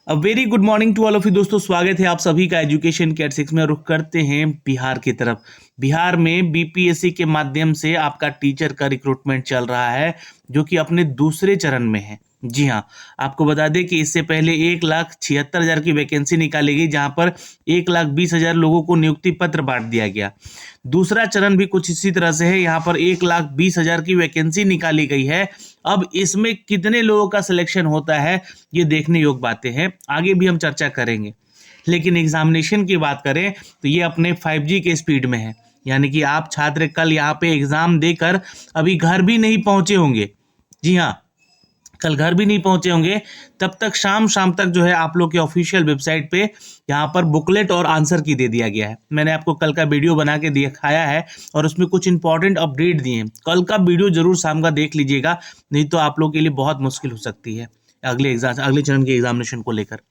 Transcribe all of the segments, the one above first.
A very good morning to all of you दोस्तों, स्वागत है आप सभी का एजुकेशन कैट 6 में। रुख करते हैं बिहार की तरफ। बिहार में बीपीएससी के माध्यम से आपका टीचर का रिक्रूटमेंट चल रहा है, जो कि अपने दूसरे चरण में है। जी हाँ, आपको बता दें कि इससे पहले 1,76,000 की वैकेंसी निकाली गई, जहां पर 1,20,000 लोगों को नियुक्ति पत्र बांट दिया गया। दूसरा चरण भी कुछ इसी तरह से है, यहाँ पर 1,20,000 की वैकेंसी निकाली गई है। अब इसमें कितने लोगों का सिलेक्शन होता है, ये देखने योग्य बातें हैं, आगे भी हम चर्चा करेंगे। लेकिन एग्जामिनेशन की बात करें तो ये अपने 5G के स्पीड में है, यानी कि आप छात्र कल यहाँ पे एग्जाम देकर अभी घर भी नहीं पहुंचे होंगे। जी हाँ, कल घर भी नहीं पहुंचे होंगे, तब तक शाम शाम तक जो है आप लोग के ऑफिशियल वेबसाइट पे यहाँ पर बुकलेट और आंसर की दे दिया गया है। मैंने आपको कल का वीडियो बना के दिखाया है और उसमें कुछ इंपॉर्टेंट अपडेट दिए हैं। कल का वीडियो जरूर शाम का देख लीजिएगा, नहीं तो आप लोग के लिए बहुत मुश्किल हो सकती है अगले चरण के एग्जामिनेशन को लेकर।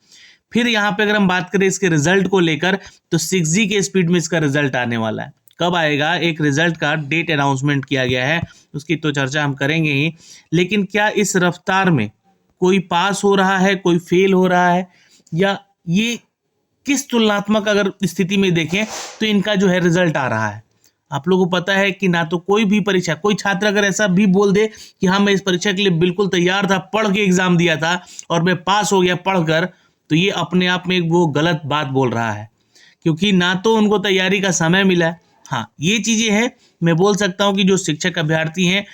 फिर यहाँ पे अगर हम बात करें इसके रिजल्ट को लेकर, तो 6G के स्पीड में इसका रिजल्ट आने वाला है। कब आएगा, एक रिजल्ट का डेट अनाउंसमेंट किया गया है, उसकी तो चर्चा हम करेंगे ही। लेकिन क्या इस रफ्तार में कोई पास हो रहा है, कोई फेल हो रहा है, या ये किस तुलनात्मक अगर स्थिति में देखें तो इनका जो है रिजल्ट आ रहा है। आप लोगों को पता है कि ना तो कोई भी परीक्षा, कोई छात्र अगर ऐसा भी बोल दे कि हाँ मैं इस परीक्षा के लिए बिल्कुल तैयार था, पढ़ के एग्जाम दिया था और मैं पास हो गया पढ़कर, तो ये अपने आप में वो गलत बात बोल रहा है, क्योंकि ना तो उनको तैयारी का समय मिला है। हाँ, ये चीज़ें हैं। मैं बोल सकता हूँ कि जो शिक्षक अभ्यर्थी हैं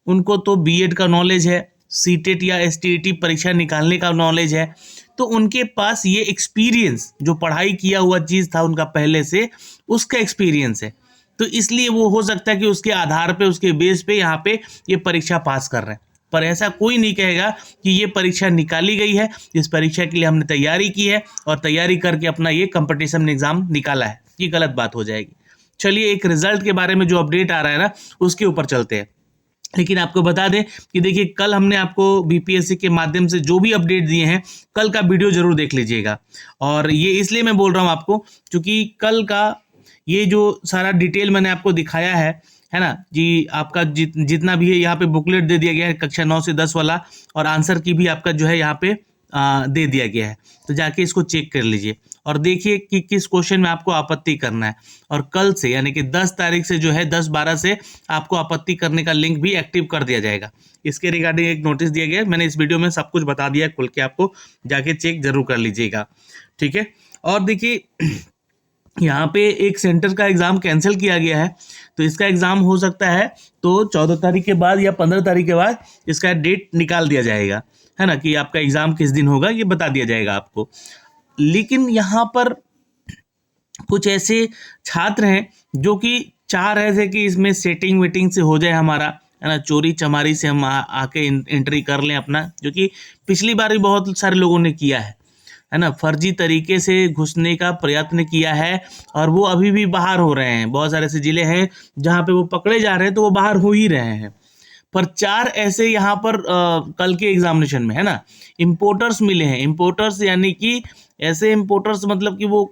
उनको तो बीएड का नॉलेज है, सीटेट या एसटीईटी परीक्षा निकालने का नॉलेज है, तो उनके पास ये एक्सपीरियंस, जो पढ़ाई किया हुआ चीज़ था उनका पहले से, उसका एक्सपीरियंस है। तो इसलिए वो हो सकता है कि उसके आधार पे, उसके बेस पे यहाँ पे ये परीक्षा पास कर रहे हैं। पर ऐसा कोई नहीं कहेगा कि ये परीक्षा निकाली गई है, इस परीक्षा के लिए हमने तैयारी की है और तैयारी करके अपना ये कंपटीशन एग्जाम निकाला है, ये गलत बात हो जाएगी। चलिए, एक रिजल्ट के बारे में जो अपडेट आ रहा है ना, उसके ऊपर चलते हैं। लेकिन आपको बता दें कि देखिए, कल हमने आपको बीपीएससी के माध्यम से जो भी अपडेट दिए हैं, कल का वीडियो जरूर देख लीजिएगा। और ये इसलिए मैं बोल रहा हूँ आपको, क्योंकि कल का ये जो सारा डिटेल मैंने आपको दिखाया है ना जी, आपका जितना भी है यहाँ पे बुकलेट दे दिया गया है कक्षा 9 से 10 वाला, और आंसर की भी आपका जो है यहाँ पे दे दिया गया है। तो जाके इसको चेक कर लीजिए और देखिए कि किस क्वेश्चन में आपको आपत्ति करना है। और कल से, यानी कि 10 तारीख से जो है, 10-12 से आपको आपत्ति करने का लिंक भी एक्टिव कर दिया जाएगा। इसके रिगार्डिंग एक नोटिस दिया गया है, मैंने इस वीडियो में सब कुछ बता दिया खुल के, आपको जाके चेक जरूर कर लीजिएगा, ठीक है। और देखिए, यहाँ पे एक सेंटर का एग्ज़ाम कैंसिल किया गया है, तो इसका एग्ज़ाम हो सकता है तो 14 तारीख के बाद या 15 तारीख के बाद इसका डेट निकाल दिया जाएगा, है ना, कि आपका एग्ज़ाम किस दिन होगा ये बता दिया जाएगा आपको। लेकिन यहाँ पर कुछ ऐसे छात्र हैं जो कि चाह रहे थे कि इसमें सेटिंग वेटिंग से हो जाए हमारा, है ना, चोरी चमारी से हम आके एंट्री कर लें अपना, जो कि पिछली बार भी बहुत सारे लोगों ने किया है ना, फर्जी तरीके से घुसने का प्रयत्न किया है, और वो अभी भी बाहर हो रहे हैं। बहुत सारे ऐसे जिले हैं जहाँ पे वो पकड़े जा रहे हैं, तो वो बाहर हो ही रहे हैं। पर 4 ऐसे यहाँ पर कल के एग्जामिनेशन में, है ना, इम्पोर्टर्स मिले हैं। इम्पोर्टर्स यानी कि ऐसे इम्पोर्टर्स, मतलब कि वो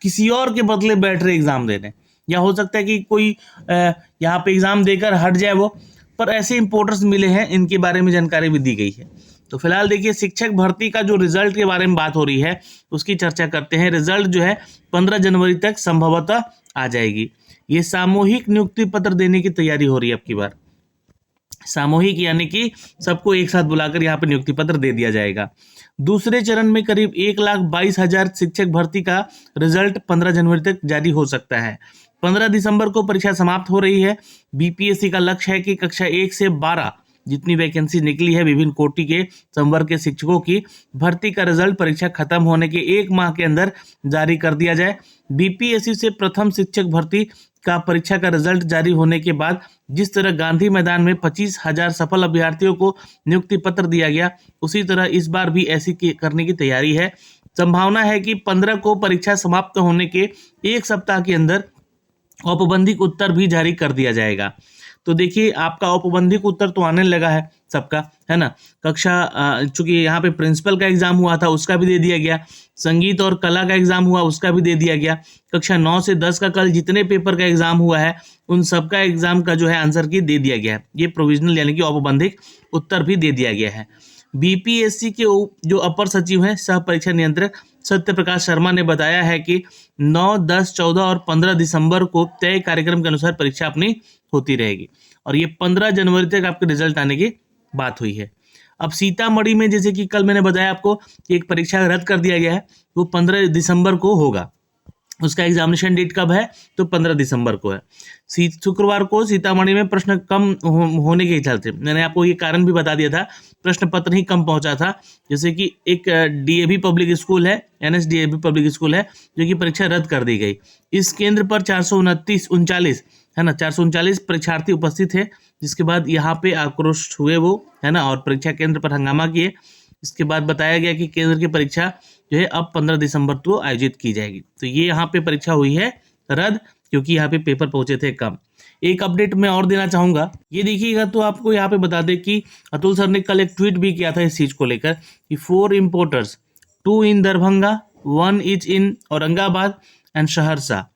किसी और के बदले बैठ रहे एग्जाम दे रहे हैं, या हो सकता है कि कोई यहाँ पे एग्जाम देकर हट जाए वो, पर ऐसे इम्पोर्टर्स मिले हैं, इनके बारे में जानकारी भी दी गई है। तो फिलहाल देखिए, शिक्षक भर्ती का जो रिजल्ट के बारे में बात हो रही है उसकी चर्चा करते हैं। रिजल्ट जो है 15 जनवरी तक संभवतः आ जाएगी। ये सामूहिक नियुक्ति पत्र देने की तैयारी हो रही है अब की बार। सामूहिक यानी कि सबको एक साथ बुलाकर यहाँ पे नियुक्ति पत्र दे दिया जाएगा। दूसरे चरण में करीब 1,22,000 शिक्षक भर्ती का रिजल्ट 15 जनवरी तक जारी हो सकता है। 15 दिसंबर को परीक्षा समाप्त हो रही है। बीपीएससी का लक्ष्य है कि कक्षा 1 से 12 जितनी वैकेंसी निकली है विभिन्न कोटि के संवर्ग के शिक्षकों की, भर्ती का रिजल्ट परीक्षा खत्म होने के 1 माह के अंदर जारी कर दिया जाए। बीपीएससी से प्रथम शिक्षक भर्ती का परीक्षा का रिजल्ट जारी होने के बाद जिस तरह गांधी मैदान में 25,000 सफल अभ्यर्थियों को नियुक्ति पत्र दिया गया, उसी तरह इस बार भी ऐसी करने की तैयारी है। संभावना है कि 15 को परीक्षा समाप्त होने के 1 सप्ताह के अंदर औपबंधिक उत्तर भी जारी कर दिया जाएगा। तो देखिए, आपका औपबंधिक उत्तर तो आने लगा है सबका, है ना। कक्षा चूंकि यहाँ पे प्रिंसिपल का एग्जाम हुआ था उसका भी दे दिया गया, संगीत और कला का एग्जाम हुआ उसका भी दे दिया गया, कक्षा 9 से 10 का कल जितने पेपर का एग्जाम हुआ है उन सबका एग्जाम का जो है आंसर की दे दिया गया है। ये प्रोविजनल यानी कि औपबंधिक उत्तर भी दे दिया गया है। बीपीएससी के जो अपर सचिव हैं सह परीक्षा नियंत्रक सत्य प्रकाश शर्मा ने बताया है कि 9, 10, 14 और 15 दिसंबर को तय कार्यक्रम के अनुसार परीक्षा अपनी होती रहेगी और ये 15 जनवरी तक आपके रिजल्ट आने की बात हुई है। अब सीतामढ़ी में जैसे कि कल मैंने बताया आपको कि एक परीक्षा रद्द कर दिया गया है, वो 15 दिसंबर को होगा। उसका एग्जामिनेशन डेट कब है? तो 15 दिसंबर को है। शुक्रवार को सीतामढ़ी में प्रश्न कम होने के चलते मैंने आपको ये कारण भी बता दिया था, प्रश्न पत्र ही कम पहुंचा था। जैसे कि एक डीएवी पब्लिक स्कूल है, एनएसडीएवी पब्लिक स्कूल है, जो कि परीक्षा रद्द कर दी गई। इस केंद्र पर 439 है ना, 439 परीक्षार्थी उपस्थित है, जिसके बाद यहाँ पे आक्रोश हुए वो, है ना, और परीक्षा केंद्र पर हंगामा किए। इसके बाद बताया गया कि केंद्र की परीक्षा जो है अब 15 दिसंबर को आयोजित की जाएगी। तो ये यहाँ पे परीक्षा हुई है रद्द, क्योंकि यहाँ पे पेपर पहुंचे थे कम। एक अपडेट मैं और देना चाहूंगा, ये देखिएगा तो आपको यहाँ पे बता दें कि अतुल सर ने कल एक ट्वीट भी किया था इस चीज को लेकर कि 4 importers, 2 in Darbhanga, 1 each in Aurangabad and Saharsa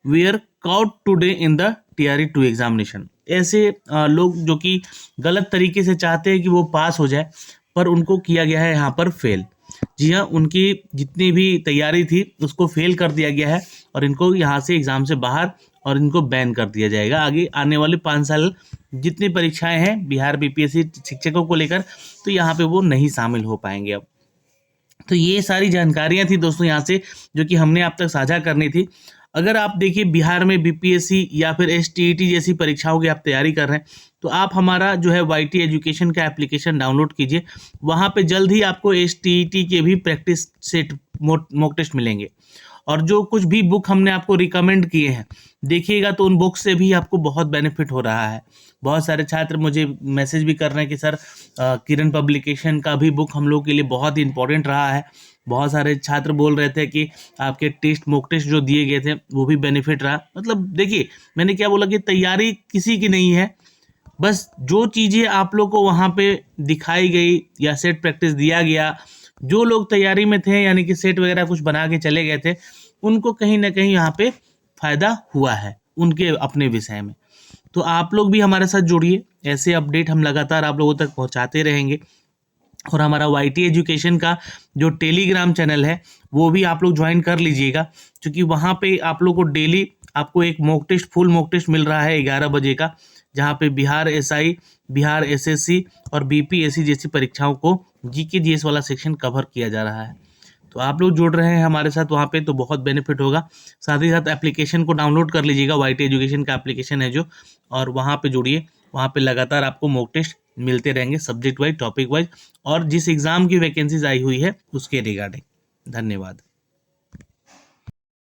were caught today in the TRE2 examination. ऐसे लोग जो कि गलत तरीके से चाहते हैं कि वो पास हो जाए, पर उनको किया गया है यहाँ पर फेल। जी हाँ, उनकी जितनी भी तैयारी थी उसको फेल कर दिया गया है और इनको यहाँ से एग्जाम से बाहर और इनको बैन कर दिया जाएगा। आगे आने वाले 5 साल जितनी परीक्षाएं हैं बिहार बीपीएससी शिक्षकों को लेकर, तो यहाँ पे वो नहीं शामिल हो पाएंगे अब। तो ये सारी जानकारियां थी दोस्तों यहाँ से, जो कि हमने आप तक साझा करनी थी। अगर आप देखिए बिहार में बीपीएससी या फिर एसटीईटी जैसी परीक्षाओं की आप तैयारी कर रहे हैं, तो आप हमारा जो है वाईटी एजुकेशन का एप्लीकेशन डाउनलोड कीजिए। वहाँ पे जल्द ही आपको एसटीईटी के भी प्रैक्टिस सेट मॉक टेस्ट मिलेंगे, और जो कुछ भी बुक हमने आपको रिकमेंड किए हैं देखिएगा, तो उन बुक से भी आपको बहुत बेनिफिट हो रहा है। बहुत सारे छात्र मुझे मैसेज भी कर रहे हैं कि सर किरण पब्लिकेशन का भी बुक हम लोग के लिए बहुत ही इंपॉर्टेंट रहा है। बहुत सारे छात्र बोल रहे थे कि आपके टेस्ट मॉक टेस्ट जो दिए गए थे वो भी बेनिफिट रहा। मतलब देखिए, मैंने क्या बोला कि तैयारी किसी की नहीं है, बस जो चीज़ें आप लोग को वहाँ पे दिखाई गई या सेट प्रैक्टिस दिया गया, जो लोग तैयारी में थे यानी कि सेट वगैरह कुछ बना के चले गए थे, उनको कहीं ना कहीं यहाँ पे फायदा हुआ है उनके अपने विषय में। तो आप लोग भी हमारे साथ जुड़िए, ऐसे अपडेट हम लगातार आप लोगों तक पहुँचाते रहेंगे। और हमारा वाईटी एजुकेशन का जो टेलीग्राम चैनल है वो भी आप लोग ज्वाइन कर लीजिएगा, क्योंकि वहाँ पे आप लोग को डेली आपको एक mock test, full mock test मिल रहा है 11 बजे का, जहाँ पे बिहार एसआई, बिहार एसएससी और बीपीएससी जैसी परीक्षाओं को जीके जीएस वाला सेक्शन कवर किया जा रहा है। तो आप लोग जुड़ रहे हैं हमारे साथ वहाँ पे, तो बहुत बेनिफिट होगा। साथ ही साथ एप्लीकेशन को डाउनलोड कर लीजिएगा, वाईटी एजुकेशन का एप्लीकेशन है जो, और वहाँ पे जुड़िए। वहाँ पे लगातार आपको मॉक टेस्ट मिलते रहेंगे, सब्जेक्ट वाइज, टॉपिक वाइज, और जिस एग्ज़ाम की वैकेंसीज आई हुई है उसके रिगार्डिंग। धन्यवाद।